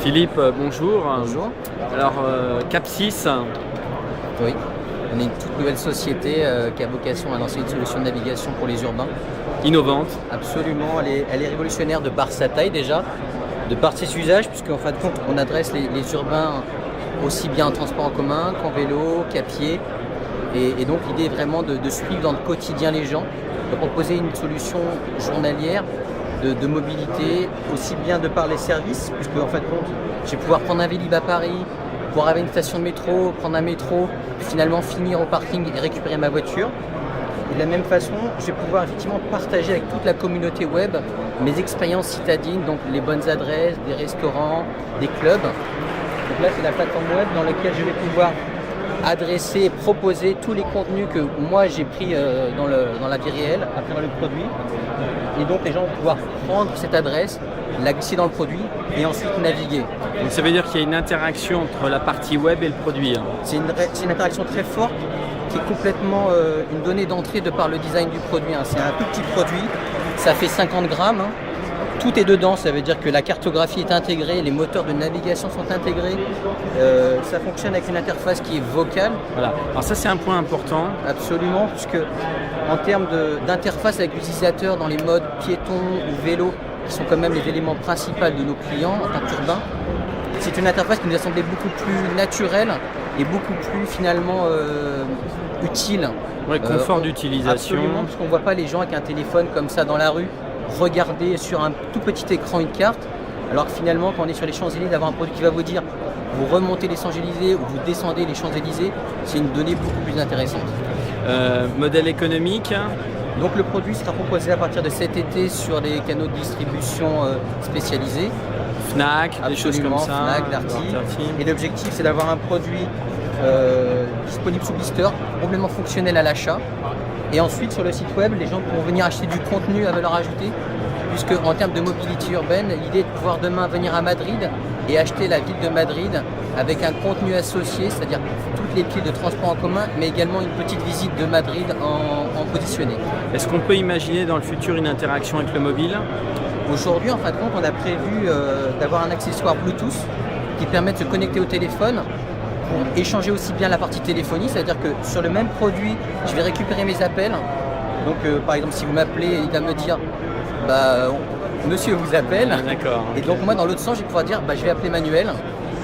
Philippe, bonjour. Bonjour. Alors, Cap6, Oui, on est une toute nouvelle société qui a vocation à lancer une solution de navigation pour les urbains. innovante. Absolument, elle est révolutionnaire de par sa taille déjà, de par ses usages, puisqu'en fin de compte, on adresse les urbains aussi bien en transport en commun qu'en vélo, qu'à pied. Et donc l'idée est vraiment de suivre dans le quotidien les gens, de proposer une solution journalière de mobilité, aussi bien de par les services, puisque en fin de compte, je vais pouvoir prendre un Vélib à Paris, pouvoir arriver à une station de métro, prendre un métro, finalement finir au parking et récupérer ma voiture. Et de la même façon, je vais pouvoir effectivement partager avec toute la communauté web mes expériences citadines, donc les bonnes adresses, des restaurants, des clubs. Donc là, c'est la plateforme web dans laquelle je vais pouvoir adresser et proposer tous les contenus que moi j'ai pris dans la vie réelle, à travers le produit. Et donc les gens vont pouvoir prendre cette adresse, la glisser dans le produit et ensuite naviguer. Donc ça veut dire qu'il y a une interaction entre la partie web et le produit. C'est une interaction très forte qui est complètement une donnée d'entrée de par le design du produit. C'est un tout petit produit, ça fait 50 grammes. Tout est dedans, ça veut dire que la cartographie est intégrée, les moteurs de navigation sont intégrés. Ça fonctionne avec une interface qui est vocale. Voilà. Alors ça c'est un point important. Absolument, puisque en termes d'interface avec l'utilisateur dans les modes piéton ou vélo, qui sont quand même les éléments principaux de nos clients en tant qu'urbains, c'est une interface qui nous a semblé beaucoup plus naturelle et beaucoup plus finalement utile. Ouais, confort d'utilisation. Absolument, parce qu'on ne voit pas les gens avec un téléphone comme ça dans la rue regarder sur un tout petit écran une carte, alors que finalement quand on est sur les Champs-Élysées, d'avoir un produit qui va vous dire vous remontez les Champs-Élysées ou vous descendez les Champs-Élysées, c'est une donnée beaucoup plus intéressante. Modèle économique. Donc le produit sera proposé à partir de cet été sur les canaux de distribution spécialisés. Fnac, des choses comme ça. Fnac, Darty. Et l'objectif c'est d'avoir un produit disponible sous blister, complètement fonctionnel à l'achat. Et ensuite sur le site web, les gens pourront venir acheter du contenu à valeur ajoutée, puisque en termes de mobilité urbaine, l'idée est de pouvoir demain venir à Madrid et acheter la ville de Madrid avec un contenu associé, c'est-à-dire toutes les piles de transport en commun, mais également une petite visite de Madrid en positionné. Est-ce qu'on peut imaginer dans le futur une interaction avec le mobile? Aujourd'hui, en fin de compte, on a prévu d'avoir un accessoire Bluetooth qui permet de se connecter au téléphone pour échanger aussi bien la partie téléphonie, c'est-à-dire que sur le même produit, je vais récupérer mes appels. Donc par exemple, si vous m'appelez, il va me dire monsieur vous appelle. D'accord. Et donc moi dans l'autre sens, je vais pouvoir dire je vais appeler Manuel.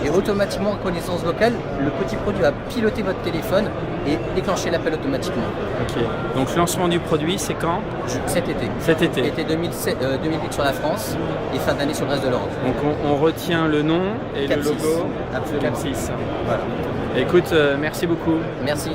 Et automatiquement, en connaissance vocale, le petit produit va piloter votre téléphone et déclencher l'appel automatiquement. Ok. Donc le lancement du produit, c'est quand? Cet été. Cet été. Été 2008 sur la France et fin d'année sur le reste de l'Europe. Donc on retient le nom et Cap6. le logo. Absolument. Cap6. Voilà. Écoute, merci beaucoup. Merci.